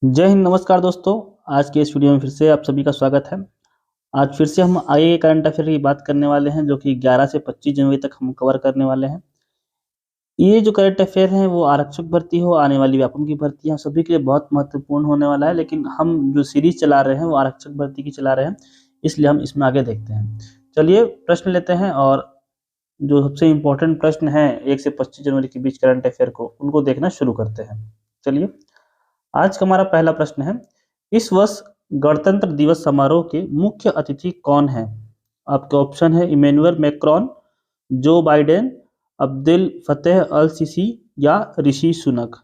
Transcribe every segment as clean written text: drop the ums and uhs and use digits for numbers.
जय हिंद, नमस्कार दोस्तों। आज के इस वीडियो में फिर से आप सभी का स्वागत है। आज फिर से हम आगे के करंट अफेयर की बात करने वाले हैं, जो कि 11 से 25 जनवरी तक हम कवर करने वाले हैं। ये जो करंट अफेयर हैं वो आरक्षक भर्ती हो, आने वाली व्यापम की भर्ती है, सभी के लिए बहुत महत्वपूर्ण होने वाला है। लेकिन हम जो सीरीज चला रहे हैं वो आरक्षक भर्ती की चला रहे हैं, इसलिए हम इसमें आगे देखते हैं। चलिए प्रश्न लेते हैं, और जो सबसे इम्पोर्टेंट प्रश्न है 1 से 25 जनवरी के बीच करंट अफेयर को, उनको देखना शुरू करते हैं। चलिए, आज का हमारा पहला प्रश्न है, इस वर्ष गणतंत्र दिवस समारोह के मुख्य अतिथि कौन है? आपके ऑप्शन है Emmanuel Macron, Joe Biden, Abdul Fattah al Sisi या ऋषि सुनक।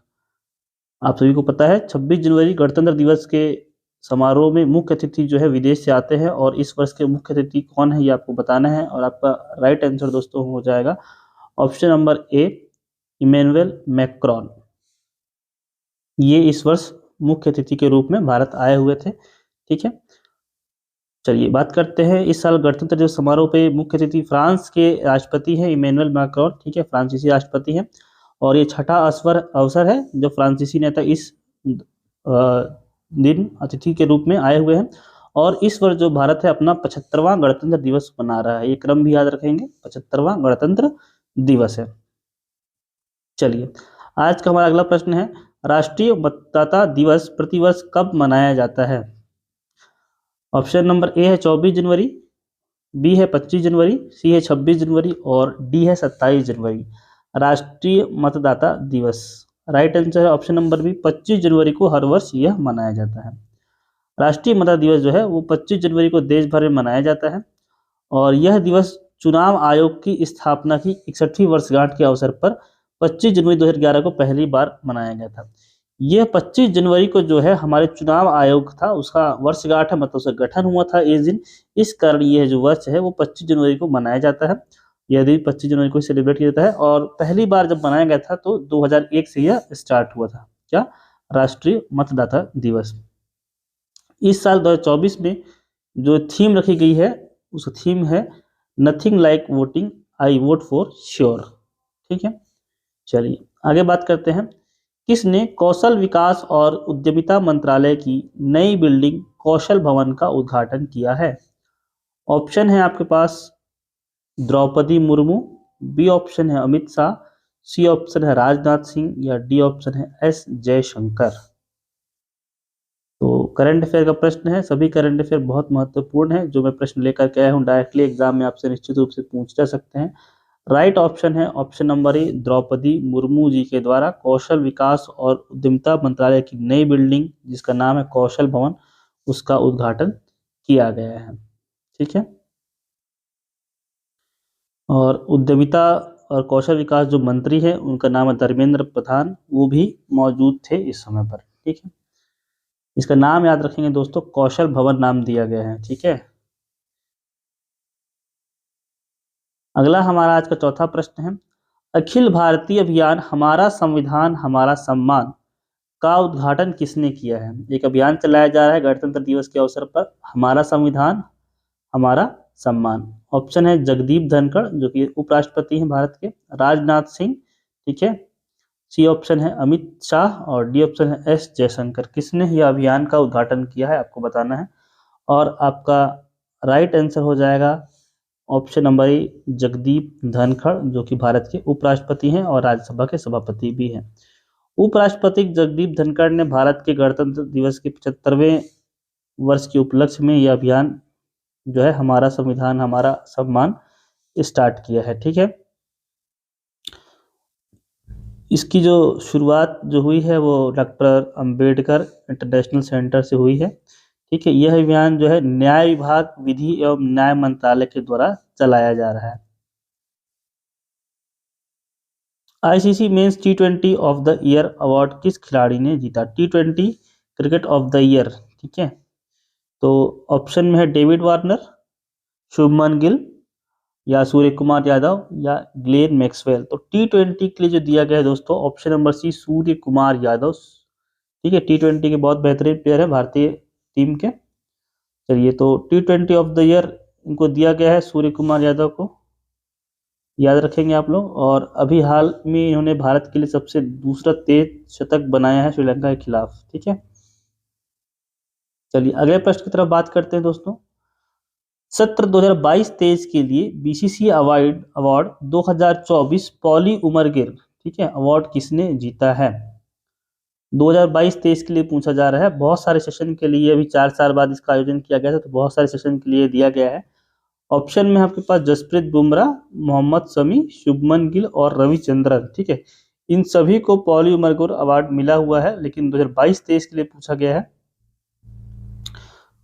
आप सभी को पता है 26 जनवरी गणतंत्र दिवस के समारोह में मुख्य अतिथि जो है विदेश से आते हैं, और इस वर्ष के मुख्य अतिथि कौन है ये आपको बताना है। और आपका राइट आंसर दोस्तों हो जाएगा option number A, Emmanuel Macron. ये इस वर्ष मुख्य अतिथि के रूप में भारत आए हुए थे। ठीक है, चलिए बात करते हैं। इस साल गणतंत्र दिवस समारोह पे मुख्य अतिथि फ्रांस के राष्ट्रपति हैं इमैनुअल मैक्रोन। ठीक है, फ्रांसीसी राष्ट्रपति हैं, और ये छठा अवसर है जब फ्रांसीसी नेता इस दिन अतिथि के रूप में आए हुए हैं। और इस वर्ष जो भारत है अपना 75वां गणतंत्र दिवस मना रहा है। ये क्रम भी याद रखेंगे, 75वां गणतंत्र दिवस है। चलिए, आज का हमारा अगला प्रश्न है, राष्ट्रीय मतदाता दिवस प्रतिवर्ष कब मनाया जाता है? ऑप्शन नंबर ए है 24 जनवरी, बी है 25 जनवरी, सी है 26 जनवरी और डी है 27 जनवरी। राष्ट्रीय मतदाता दिवस, राइट आंसर है ऑप्शन नंबर बी, 25 जनवरी को हर वर्ष यह मनाया जाता है। राष्ट्रीय मतदाता दिवस जो है वो 25 जनवरी को देश भर में मनाया जाता है, और यह दिवस चुनाव आयोग की स्थापना की 61वीं वर्षगांठ के अवसर पर 25 जनवरी 2011 को पहली बार मनाया गया था। यह 25 जनवरी को जो है हमारे चुनाव आयोग था, उसका वर्षगांठ है, मतलब उसका गठन हुआ था इस दिन। इस कारण यह जो वर्ष है वो 25 जनवरी को मनाया जाता है। यह दिन 25 जनवरी को सेलिब्रेट किया जाता है, और पहली बार जब मनाया गया था तो 2001 से यह स्टार्ट हुआ था। क्या? राष्ट्रीय मतदाता दिवस। इस साल 2024 में जो थीम रखी गई है, उस थीम है nothing like voting, I vote for sure. ठीक है, चलिए आगे बात करते हैं। किसने कौशल विकास और उद्यमिता मंत्रालय की नई बिल्डिंग कौशल भवन का उद्घाटन किया है? ऑप्शन है आपके पास द्रौपदी मुर्मू, बी ऑप्शन है अमित शाह, सी ऑप्शन है राजनाथ सिंह या डी ऑप्शन है एस जयशंकर। तो करंट अफेयर का प्रश्न है, सभी करंट अफेयर बहुत महत्वपूर्ण है। जो मैं प्रश्न लेकर के आया हूँ डायरेक्टली एग्जाम में आपसे निश्चित रूप से पूछ जा सकते हैं। राइट ऑप्शन है option number A, Draupadi Murmu ji के द्वारा कौशल विकास और उद्यमिता मंत्रालय की नई बिल्डिंग जिसका नाम है कौशल भवन, उसका उद्घाटन किया गया है। ठीक है, और उद्यमिता और कौशल विकास जो मंत्री है उनका नाम है धर्मेंद्र प्रधान, वो भी मौजूद थे इस समय पर। ठीक है, इसका नाम याद रखेंगे दोस्तों, कौशल भवन नाम दिया गया है। ठीक है, अगला हमारा आज का चौथा प्रश्न है, अखिल भारतीय अभियान हमारा संविधान हमारा सम्मान का उद्घाटन किसने किया है? एक अभियान चलाया जा रहा है गणतंत्र दिवस के अवसर पर, हमारा संविधान हमारा सम्मान। ऑप्शन है जगदीप धनखड़ जो कि उपराष्ट्रपति हैं भारत के, राजनाथ सिंह, ठीक है, सी ऑप्शन है अमित शाह और डी ऑप्शन है एस जयशंकर। किसने यह अभियान का उद्घाटन किया है आपको बताना है, और आपका राइट आंसर हो जाएगा ऑप्शन नंबर ए, जगदीप धनखड़ जो कि भारत के उपराष्ट्रपति हैं और राज्यसभा के सभापति भी हैं। उपराष्ट्रपति जगदीप धनखड़ ने भारत के गणतंत्र दिवस के 75वें वर्ष के उपलक्ष्य में यह अभियान जो है हमारा संविधान हमारा सम्मान स्टार्ट किया है। ठीक है, इसकी जो शुरुआत जो हुई है वो डॉक्टर अंबेडकर इंटरनेशनल सेंटर से हुई है। ठीक है, यह अभियान जो है न्याय विभाग, विधि एवं न्याय मंत्रालय के द्वारा चलाया जा रहा है। ICC men's T20 of the year award किस खिलाड़ी ने जीता? T20 cricket of the year. ठीक है, तो ऑप्शन में है डेविड वार्नर, शुभमन गिल या सूर्य कुमार यादव या ग्लेन मैक्सवेल। तो T20 के लिए जो दिया गया है दोस्तों ऑप्शन नंबर सी, सूर्य कुमार यादव। ठीक है, T20 के बहुत बेहतरीन प्लेयर है भारतीय टीम के। चलिए, तो T20 ऑफ द ईयर इनको दिया गया है सूर्य कुमार यादव को, याद रखेंगे आप लोग। और अभी हाल में इन्होंने भारत के लिए सबसे दूसरा तेज शतक बनाया है श्रीलंका के खिलाफ। ठीक है, चलिए अगले प्रश्न की तरफ बात करते हैं दोस्तों। सत्र 2022-23 के लिए बीसीसी अवार्ड 2024 पॉली उमर गिर, ठीक है, अवार्ड किसने जीता है? 2022-23 के लिए पूछा जा रहा है। बहुत सारे सेशन के लिए, अभी 4 साल बाद इसका आयोजन किया गया था, तो बहुत सारे सेशन के लिए दिया गया है। ऑप्शन में आपके पास जसप्रीत बुमराह, मोहम्मद शमी, शुभमन गिल और रविचंद्रन, ठीक है। इन सभी को पॉली उमर गिर अवार्ड मिला हुआ है, लेकिन 2022-23 के लिए पूछा गया है।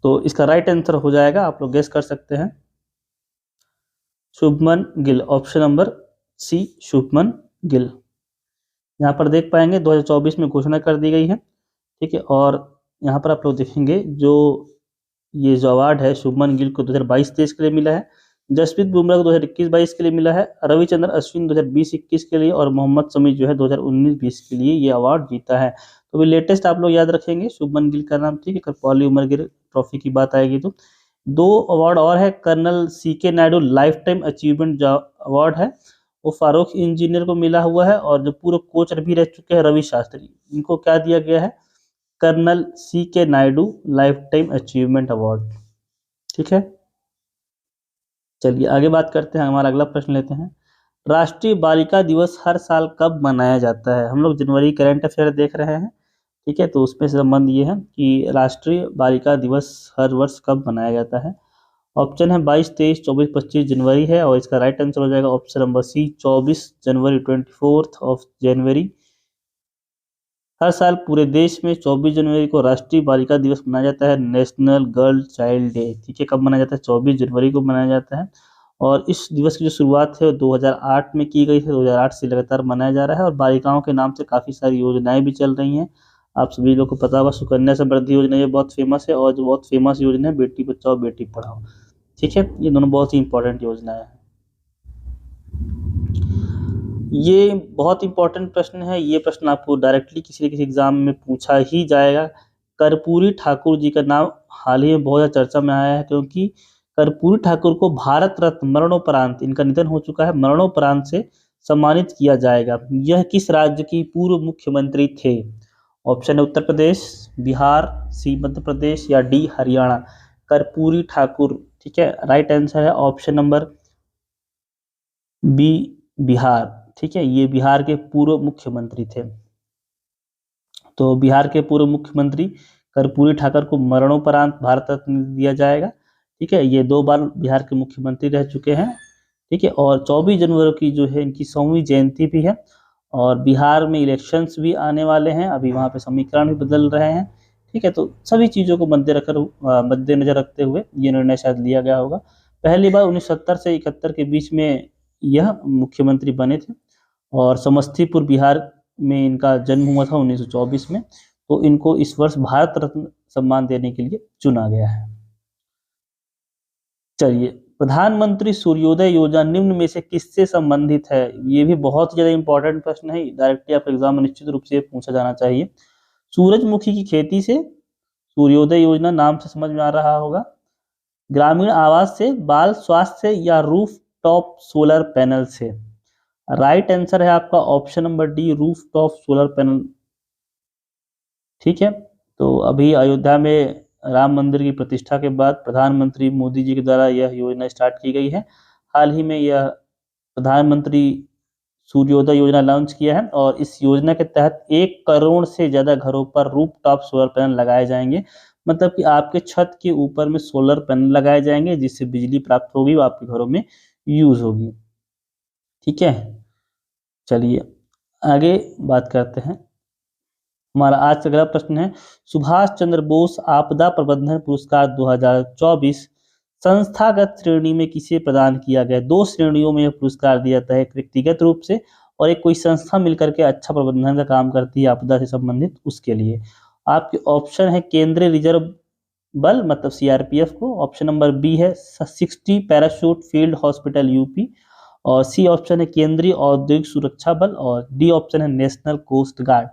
तो इसका राइट आंसर हो जाएगा, आप लोग गेस कर सकते हैं, Shubman Gill, option number C, Shubman Gill. यहाँ पर देख पाएंगे 2024 में घोषणा कर दी गई है, ठीक है। और यहाँ पर आप लोग देखेंगे ये जो अवार्ड है शुभमन गिल को 2022-23 के लिए मिला है, जसप्रीत बुमराह को 2021-22 के लिए मिला है, रविचंद्रन अश्विन 2020-21 के लिए और मोहम्मद शमी जो है 2019-20 के लिए ये अवार्ड जीता है। तो भी लेटेस्ट आप लोग याद रखेंगे शुभमन गिल का नाम, ठीक है। अगर पॉली उमर गिल ट्रॉफी की बात आएगी तो 2 अवार्ड और है। Colonel CK Naidu lifetime achievement जो अवार्ड है वो फारूक इंजीनियर को मिला हुआ है, और जो पूर्व कोच भी रह चुके हैं रवि शास्त्री, इनको क्या दिया गया है? Colonel CK Naidu lifetime achievement award, ठीक है। चलिए आगे बात करते हैं, हमारा अगला प्रश्न लेते हैं। राष्ट्रीय बालिका दिवस हर साल कब मनाया जाता है? हम लोग जनवरी करंट अफेयर देख रहे हैं, ठीक है। तो उसमें संबंध ये है कि राष्ट्रीय बालिका दिवस हर वर्ष कब मनाया जाता है। ऑप्शन है 22, 23, 24, 25 जनवरी है, और इसका राइट आंसर हो जाएगा ऑप्शन नंबर सी, 24 जनवरी, 24th ऑफ जनवरी। हर साल पूरे देश में 24 जनवरी को राष्ट्रीय बालिका दिवस मनाया जाता है, नेशनल गर्ल चाइल्ड डे, ठीक है। कब मनाया जाता है? 24 जनवरी को मनाया जाता है। और इस दिवस की जो शुरुआत है वो 2008 में की गई है, 2008 से लगातार मनाया जा रहा है, और बालिकाओं के नाम से काफ़ी सारी योजनाएं भी चल रही हैं। आप सभी लोग को पता होगा सुकन्या समृद्धि योजना, ये बहुत फेमस है, और जो बहुत फेमस योजना है बेटी बचाओ बेटी पढ़ाओ, ठीक है। ये दोनों बहुत ही इंपॉर्टेंट योजनाएं हैं। ये बहुत इंपॉर्टेंट प्रश्न है, ये प्रश्न आपको डायरेक्टली किसी न किसी एग्जाम में पूछा ही जाएगा। कर्पूरी ठाकुर जी का नाम हाल ही में बहुत ज़्यादा चर्चा में आया है, क्योंकि कर्पूरी ठाकुर को भारत रत्न मरणोपरांत, इनका निधन हो चुका है, मरणोपरांत से सम्मानित किया जाएगा। यह किस राज्य की पूर्व मुख्यमंत्री थे? ऑप्शन है उत्तर प्रदेश, बिहार, सी मध्य प्रदेश या डी हरियाणा। कर्पूरी ठाकुर, ठीक है, राइट आंसर है ऑप्शन नंबर बी, बिहार, ठीक है। ये बिहार के पूर्व मुख्यमंत्री थे। तो बिहार के पूर्व मुख्यमंत्री कर्पूरी ठाकुर को मरणोपरांत भारत रत्न दिया जाएगा, ठीक है। ये 2 बार बिहार के मुख्यमंत्री रह चुके हैं, ठीक है। और 24 जनवरी की जो है इनकी 100वीं जयंती भी है, और बिहार में इलेक्शंस भी आने वाले हैं, अभी वहाँ पे समीकरण भी बदल रहे हैं, ठीक है। तो सभी चीज़ों को मद्देनजर रखते हुए ये निर्णय शायद लिया गया होगा। पहली बार 1970 से 71 के बीच में यह मुख्यमंत्री बने थे, और समस्तीपुर बिहार में इनका जन्म हुआ था 1924 में। तो इनको इस वर्ष भारत रत्न सम्मान देने के लिए चुना गया है। चलिए, प्रधानमंत्री सूर्योदय योजना निम्न में से किससे संबंधित है? ये भी बहुत ज्यादा इंपॉर्टेंट प्रश्न है, डायरेक्टली आपके एग्जाम में निश्चित रूप से पूछा जाना चाहिए। सूरजमुखी की खेती से, सूर्योदय योजना नाम से समझ में आ रहा होगा, ग्रामीण आवास से, बाल स्वास्थ्य से या रूफ टॉप सोलर पैनल से। राइट आंसर है आपका option number D, roof top solar panel, ठीक है। तो अभी अयोध्या में राम मंदिर की प्रतिष्ठा के बाद प्रधानमंत्री मोदी जी के द्वारा यह योजना स्टार्ट की गई है। हाल ही में यह प्रधानमंत्री सूर्योदय योजना लॉन्च किया है, और इस योजना के तहत 1 करोड़ से ज़्यादा घरों पर रूफ टॉप सोलर पैनल लगाए जाएंगे। मतलब कि आपके छत के ऊपर में सोलर पैनल लगाए जाएंगे, जिससे बिजली प्राप्त होगी, वो आपके घरों में यूज होगी, ठीक है। चलिए आगे बात करते हैं। हमारा आज का अगला प्रश्न है, सुभाष चंद्र बोस आपदा प्रबंधन पुरस्कार 2024 संस्थागत श्रेणी में किसे प्रदान किया गया? 2 श्रेणियों में यह पुरस्कार दिया जाता है, एक व्यक्तिगत रूप से और एक कोई संस्था मिलकर के अच्छा प्रबंधन का काम करती है आपदा से संबंधित, उसके लिए। आपके ऑप्शन है केंद्रीय रिजर्व बल मतलब CRPF को, ऑप्शन नंबर बी है 60 पैराशूट फील्ड हॉस्पिटल यूपी, और सी ऑप्शन है केंद्रीय औद्योगिक सुरक्षा बल, और डी ऑप्शन है नेशनल कोस्ट गार्ड।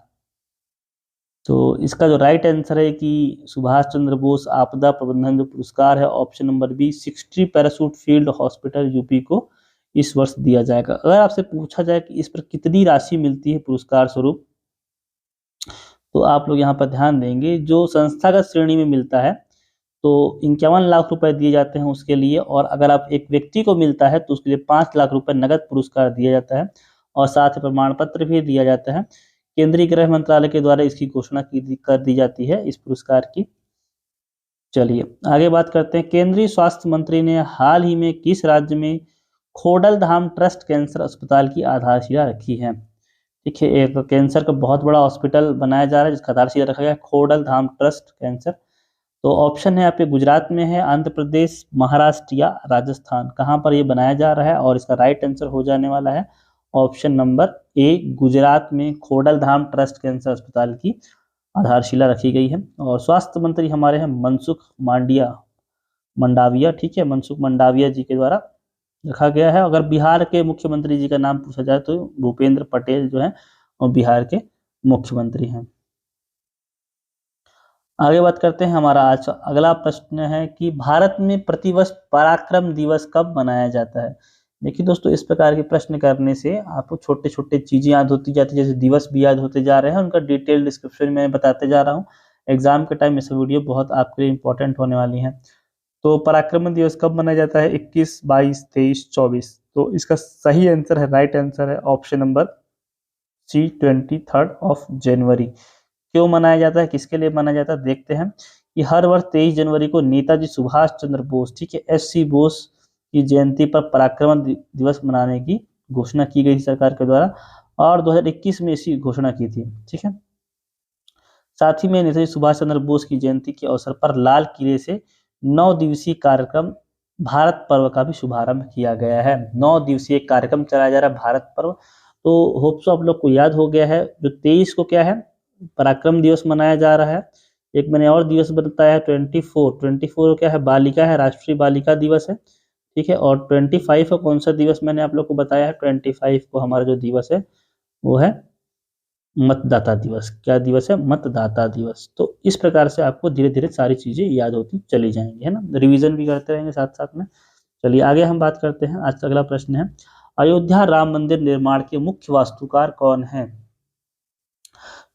तो इसका जो राइट आंसर है कि सुभाष चंद्र बोस आपदा प्रबंधन जो पुरस्कार है, option number B 60 parachute field hospital UP को इस वर्ष दिया जाएगा। अगर आपसे पूछा जाए कि इस पर कितनी राशि मिलती है पुरस्कार स्वरूप, तो आप लोग यहाँ पर ध्यान देंगे, जो संस्थागत श्रेणी में मिलता है तो 51 लाख रुपए दिए जाते हैं उसके लिए, और अगर आप एक व्यक्ति को मिलता है तो उसके लिए 5 लाख रुपए नगद पुरस्कार दिया जाता है, और साथ ही प्रमाण पत्र भी दिया जाता है। केंद्रीय गृह मंत्रालय के द्वारा इसकी घोषणा कर दी जाती है इस पुरस्कार की। चलिए आगे बात करते हैं। केंद्रीय स्वास्थ्य मंत्री ने हाल ही में किस राज्य में खोडलधाम ट्रस्ट कैंसर अस्पताल की आधारशिला रखी है? ठीक है, एक कैंसर का बहुत बड़ा हॉस्पिटल बनाया जा रहा है जिसका आधारशिला रखा गया है खोडलधाम ट्रस्ट कैंसर। तो ऑप्शन है यहाँ पे गुजरात में है, आंध्र प्रदेश, महाराष्ट्र या राजस्थान। कहाँ पर ये बनाया जा रहा है? और इसका राइट आंसर हो जाने वाला है ऑप्शन नंबर ए, गुजरात में खोडलधाम ट्रस्ट कैंसर अस्पताल की आधारशिला रखी गई है। और स्वास्थ्य मंत्री हमारे हैं मनसुख मंडाविया। ठीक है, मनसुख मंडाविया जी के द्वारा रखा गया है। अगर बिहार के मुख्यमंत्री जी का नाम पूछा जाए तो भूपेंद्र पटेल जो है वो बिहार के मुख्यमंत्री हैं। आगे बात करते हैं। हमारा आज अगला प्रश्न है कि भारत में प्रतिवर्ष पराक्रम दिवस कब मनाया जाता है? देखिए दोस्तों, इस प्रकार के प्रश्न करने से आपको छोटे छोटे चीजें याद होती जाती है, जैसे दिवस भी याद होते जा रहे हैं, उनका डिटेल डिस्क्रिप्शन में बताते जा रहा हूँ। एग्जाम के टाइम में सब वीडियो बहुत आपके लिए इंपॉर्टेंट होने वाली है। तो पराक्रम दिवस कब मनाया जाता है? 21, 22, 23, 24। तो इसका सही आंसर है, राइट आंसर है ऑप्शन नंबर सी, 23 जनवरी। क्यों मनाया जाता है, किसके लिए मनाया जाता है, देखते हैं कि हर वर्ष 23 जनवरी को नेताजी सुभाष चंद्र बोस, ठीक है, SC बोस की जयंती पर पराक्रम दिवस मनाने की घोषणा की गई सरकार के द्वारा, और 2021 में इसकी घोषणा की थी। ठीक है, साथ ही में नेताजी सुभाष चंद्र बोस की जयंती के अवसर पर लाल किले से 9 दिवसीय कार्यक्रम भारत पर्व का भी शुभारंभ किया गया है। 9 दिवसीय कार्यक्रम चलाया जा रहा है भारत पर्व। तो होप सो आप लोग को याद हो गया है। जो 23 को क्या है, पराक्रम दिवस मनाया जा रहा है। एक मैंने और दिवस बताया है 24 क्या है, बालिका है, राष्ट्रीय बालिका दिवस है। ठीक है, और 25 को कौन सा दिवस मैंने आप लोग को बताया है? 25 को हमारा जो दिवस है वो है मतदाता दिवस। क्या दिवस है? मतदाता दिवस। तो इस प्रकार से आपको धीरे धीरे सारी चीजें याद होती चली जाएंगी, है ना, रिवीजन भी करते रहेंगे साथ साथ में। चलिए आगे हम बात करते हैं। आज का अगला प्रश्न है, अयोध्या राम मंदिर निर्माण के मुख्य वास्तुकार कौन है?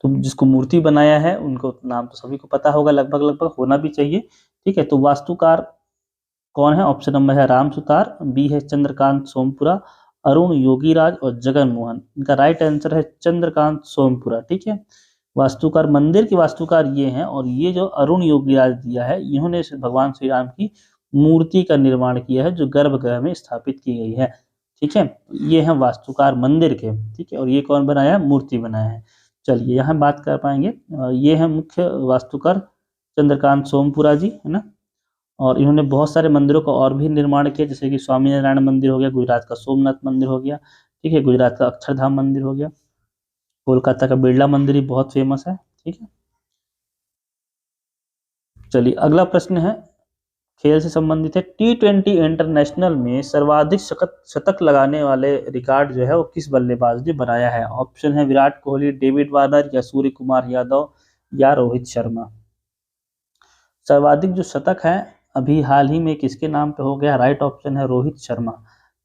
तो जिसको मूर्ति बनाया है उनको नाम तो सभी को पता होगा, लगभग लगभग होना भी चाहिए। ठीक है, तो वास्तुकार कौन है? ऑप्शन नंबर है राम सुतार, बी है चंद्रकांत सोमपुरा, अरुण योगीराज और जगन मोहन। इनका राइट आंसर है चंद्रकांत सोमपुरा। ठीक है, वास्तुकार, मंदिर के वास्तुकार ये हैं, और ये जो अरुण योगीराज दिया है, इन्होंने भगवान श्री राम की मूर्ति का निर्माण किया है जो गर्भगृह में स्थापित की गई है। ठीक है, ये है वास्तुकार मंदिर के। ठीक है, और ये कौन बनाया है? मूर्ति बनाया है। चलिए यहाँ बात कर पाएंगे, ये है मुख्य वास्तुकार चंद्रकांत सोमपुरा जी, है ना। और इन्होंने बहुत सारे मंदिरों का और भी निर्माण किया, जैसे कि स्वामी नारायण मंदिर हो गया, गुजरात का सोमनाथ मंदिर हो गया, ठीक है, गुजरात का अक्षरधाम मंदिर हो गया, कोलकाता का बिरला मंदिर ही बहुत फेमस है। ठीक है, चलिए अगला प्रश्न है, खेल से संबंधित है। T20 इंटरनेशनल में सर्वाधिक शतक लगाने वाले रिकॉर्ड जो है वो किस बल्लेबाज ने बनाया है? ऑप्शन है विराट कोहली, डेविड वार्नर या सूर्य कुमार यादव या रोहित शर्मा। सर्वाधिक जो शतक है अभी हाल ही में किसके नाम पे हो गया? राइट ऑप्शन है रोहित शर्मा।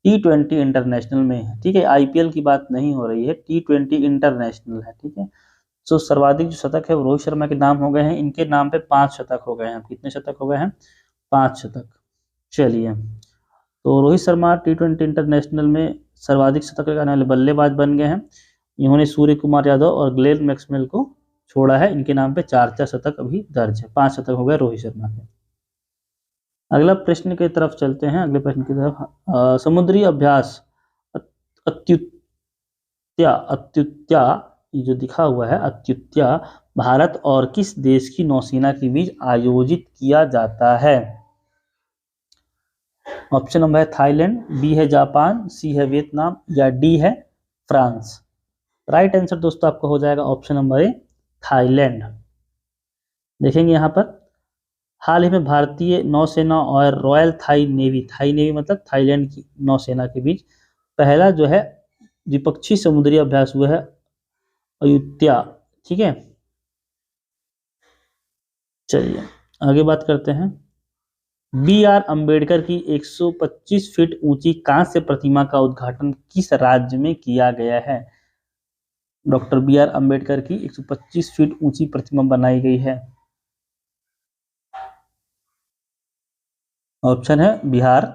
T20 इंटरनेशनल में है। ठीक है, IPL की बात नहीं हो रही है, T20 इंटरनेशनल है। ठीक है, तो सर्वाधिक जो शतक है वो रोहित शर्मा के नाम हो गए हैं। इनके नाम पे 5 शतक हो गए हैं। कितने शतक हो गए हैं? 5 शतक। चलिए, तो रोहित शर्मा T20 इंटरनेशनल में सर्वाधिक शतक लगाने वाले बल्लेबाज बन गए हैं। इन्होंने सूर्य कुमार यादव और ग्लेन मैक्सवेल को छोड़ा है। इनके नाम पे 4 शतक अभी दर्ज है। 5 शतक हो गए रोहित शर्मा के। अगला प्रश्न की तरफ चलते हैं। अगले प्रश्न की तरफ, समुद्री अभ्यास अत्युत्या अत्युत्या ये जो दिखा हुआ है अत्युत्या भारत और किस देश की नौसेना के बीच आयोजित किया जाता है? ऑप्शन नंबर है थाईलैंड, बी है जापान, सी है वियतनाम या डी है फ्रांस। राइट आंसर दोस्तों आपका हो जाएगा ऑप्शन नंबर ए, थाईलैंड। देखेंगे यहाँ पर हाल ही में भारतीय नौसेना और रॉयल थाई नेवी मतलब थाईलैंड की नौसेना के बीच पहला जो है द्विपक्षीय समुद्री अभ्यास हुआ है अयुत्या। ठीक है, चलिए आगे बात करते हैं। BR अम्बेडकर की 125 फीट ऊंची कांस्य प्रतिमा का उद्घाटन किस राज्य में किया गया है? डॉक्टर BR अम्बेडकर की 125 फीट ऊंची प्रतिमा बनाई गई है। ऑप्शन है बिहार,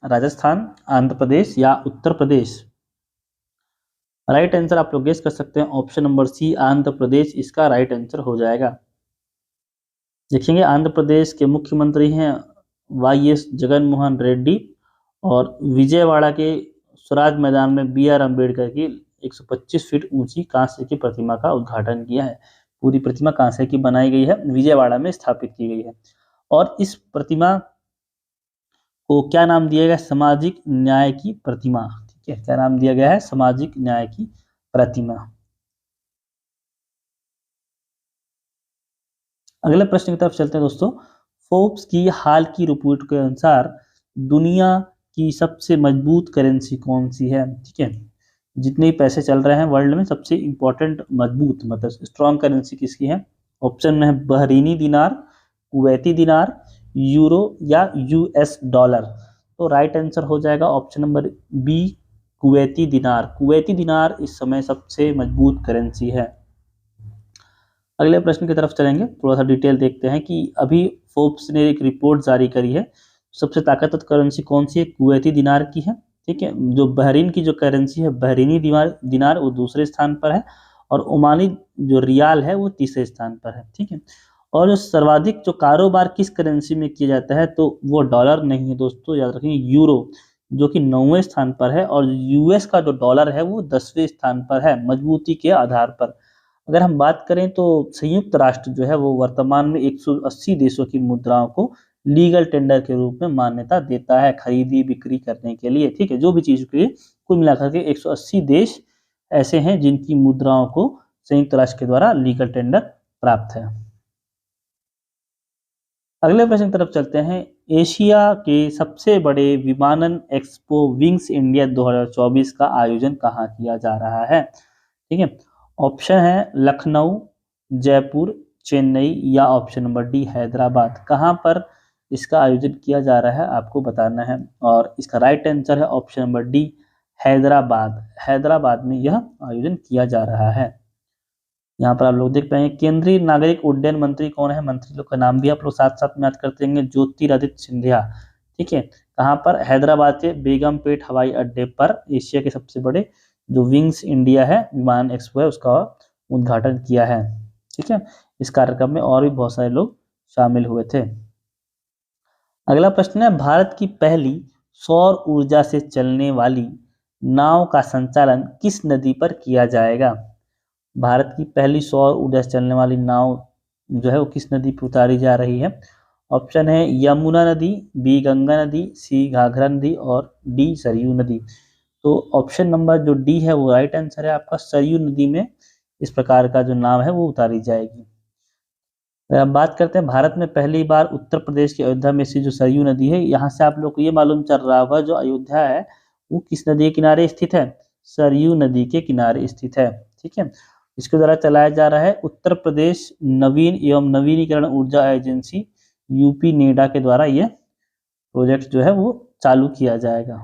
राजस्थान, आंध्र प्रदेश या उत्तर प्रदेश। राइट आंसर आप लोग गेस कर सकते हैं, ऑप्शन नंबर सी आंध्र प्रदेश इसका राइट आंसर हो जाएगा। देखेंगे आंध्र प्रदेश के मुख्यमंत्री हैं वाई.एस. जगन मोहन रेड्डी, और विजयवाड़ा के स्वराज मैदान में बी.आर. अम्बेडकर की 125 फीट ऊंची कांस्य की प्रतिमा का उद्घाटन किया है। पूरी प्रतिमा कांस्य की बनाई गई है, विजयवाड़ा में स्थापित की गई है। और इस प्रतिमा को क्या नाम दिया गया? सामाजिक न्याय की प्रतिमा। ठीक है, क्या नाम दिया गया है? सामाजिक न्याय की प्रतिमा। अगले प्रश्न की तरफ चलते हैं दोस्तों। फोर्ब्स की हाल की रिपोर्ट के अनुसार दुनिया की सबसे मजबूत करेंसी कौन सी है? ठीक है, जितने पैसे चल रहे हैं वर्ल्ड में सबसे इंपॉर्टेंट मजबूत मतलब स्ट्रॉन्ग करेंसी किसकी है? ऑप्शन में है बहरीनी दिनार, कुवैती दिनार, यूरो या यूएस डॉलर। तो राइट आंसर हो जाएगा ऑप्शन नंबर बी, कुवैती दिनार। कुवैती दिनार इस समय सबसे मजबूत करेंसी है। अगले प्रश्न की तरफ चलेंगे, थोड़ा सा डिटेल देखते हैं कि अभी फोर्ब्स ने एक रिपोर्ट जारी करी है, सबसे ताकतवर करेंसी कौन सी है? कुवैती दिनार की है। ठीक है, जो बहरीन की जो करेंसी है बहरीनी दिनार वो दूसरे स्थान पर है, और ओमानी जो रियाल है वो तीसरे स्थान पर है। ठीक है, और जो सर्वाधिक जो कारोबार किस करेंसी में किया जाता है तो वो डॉलर नहीं है दोस्तों, याद रखेंगे यूरो, जो कि 9वें स्थान पर है, और यूएस का जो डॉलर है वो 10वें स्थान पर है मजबूती के आधार पर। अगर हम बात करें तो संयुक्त राष्ट्र जो है वो वर्तमान में 180 देशों की मुद्राओं को लीगल टेंडर के रूप में मान्यता देता है खरीदी बिक्री करने के लिए। ठीक है, जो भी चीज के लिए कुल मिलाकर के 180 देश ऐसे हैं जिनकी मुद्राओं को संयुक्त राष्ट्र के द्वारा लीगल टेंडर प्राप्त है। अगले प्रश्न की तरफ चलते हैं। एशिया के सबसे बड़े विमानन एक्सपो विंग्स इंडिया 2024 का आयोजन कहाँ किया जा रहा है? ठीक है, ऑप्शन है लखनऊ, जयपुर, चेन्नई या ऑप्शन नंबर डी हैदराबाद। कहाँ पर इसका आयोजन किया जा रहा है आपको बताना है, और इसका राइट आंसर है option number D Hyderabad. Hyderabad में यह आयोजन किया जा रहा है। यहाँ पर आप लोग देख पाएंगे केंद्रीय नागरिक उड्डयन मंत्री कौन है? मंत्री लोग का नाम भी आप लोग साथ साथ में याद करते रहेंगे, ज्योतिरादित्य सिंधिया। ठीक है, कहाँ पर? हैदराबाद के बेगमपेट हवाई अड्डे पर एशिया के सबसे बड़े जो विंग्स इंडिया है विमान एक्सपो है उसका उद्घाटन किया है। ठीक है, इस कार्यक्रम में और भी बहुत सारे लोग शामिल हुए थे। अगला प्रश्न है, भारत की पहली सौर ऊर्जा से चलने वाली नाव का संचालन किस नदी पर किया जाएगा? भारत की पहली सौर ऊर्जा से चलने वाली नाव जो है वो किस नदी पर उतारी जा रही है? ऑप्शन है यमुना नदी, बी गंगा नदी, सी घाघरा नदी और डी सरयू नदी। तो ऑप्शन नंबर जो डी है वो राइट आंसर है आपका, सरयू नदी में इस प्रकार का जो नाव है वो उतारी जाएगी। अब बात करते हैं भारत में पहली बार उत्तर प्रदेश के अयोध्या में से जो सरयू नदी है, यहाँ से आप लोग को ये मालूम चल रहा होगा जो अयोध्या है वो किस नदी के किनारे स्थित है? सरयू नदी के किनारे स्थित है। ठीक है, इसके द्वारा चलाया जा रहा है उत्तर प्रदेश नवीन एवं नवीनीकरण ऊर्जा एजेंसी यूपी नेडा के द्वारा यह प्रोजेक्ट जो है वो चालू किया जाएगा।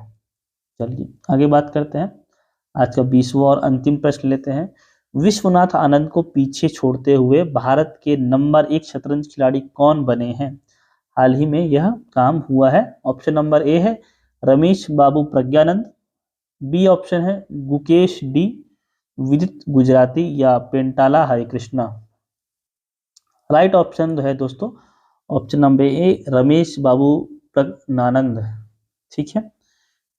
चलिए आगे बात करते हैं, आज का 20वां और अंतिम प्रश्न लेते हैं। विश्वनाथ आनंद को पीछे छोड़ते हुए भारत के नंबर 1 शतरंज खिलाड़ी कौन बने हैं? हाल ही में यह काम हुआ है। ऑप्शन नंबर ए है रमेश बाबू प्रज्ञानंद, बी ऑप्शन है गुकेश डी, विदित गुजराती या पेंटाला हरिकृष्णा। राइट ऑप्शन है दोस्तों ऑप्शन नंबर ए रमेश बाबू प्रज्ञानंद। ठीक है,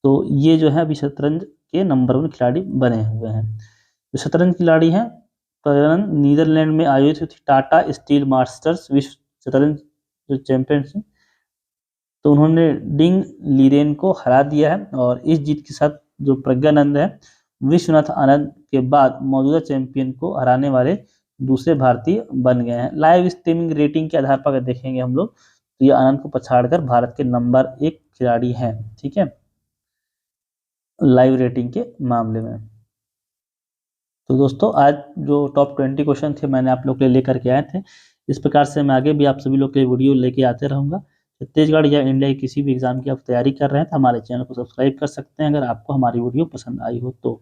तो ये जो है अभी शतरंज के नंबर 1 खिलाड़ी बने हुए हैं। जो शतरंज खिलाड़ी हैं प्रज्ञानंद नीदरलैंड में आयोजित हुई थी टाटा स्टील मास्टर्स विश्व शतरंज जो चैंपियनशिप, तो उन्होंने डिंग लीरेन को हरा दिया है, और इस जीत के साथ जो प्रज्ञानंद है विश्वनाथ आनंद के बाद मौजूदा चैंपियन को हराने वाले दूसरे भारतीय बन गए हैं। लाइव स्ट्रीमिंग रेटिंग के आधार पर अगर देखेंगे हम लोग तो ये आनंद को पछाड़कर भारत के नंबर 1 खिलाड़ी हैं। ठीक है, लाइव रेटिंग के मामले में। तो दोस्तों आज जो टॉप 20 क्वेश्चन थे मैंने आप लोग के लिए लेकर के आए थे, इस प्रकार से मैं आगे भी आप सभी लोग के वीडियो लेके आते रहूँगा। छत्तीसगढ़ या इंडिया की किसी भी एग्जाम की आप तैयारी कर रहे हैं तो हमारे चैनल को सब्सक्राइब कर सकते हैं अगर आपको हमारी वीडियो पसंद आई हो तो।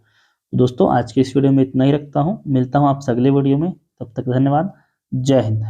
दोस्तों आज के इस वीडियो में इतना ही रखता हूँ, मिलता हूँ आपसे अगले वीडियो में, तब तक धन्यवाद, जय हिंद।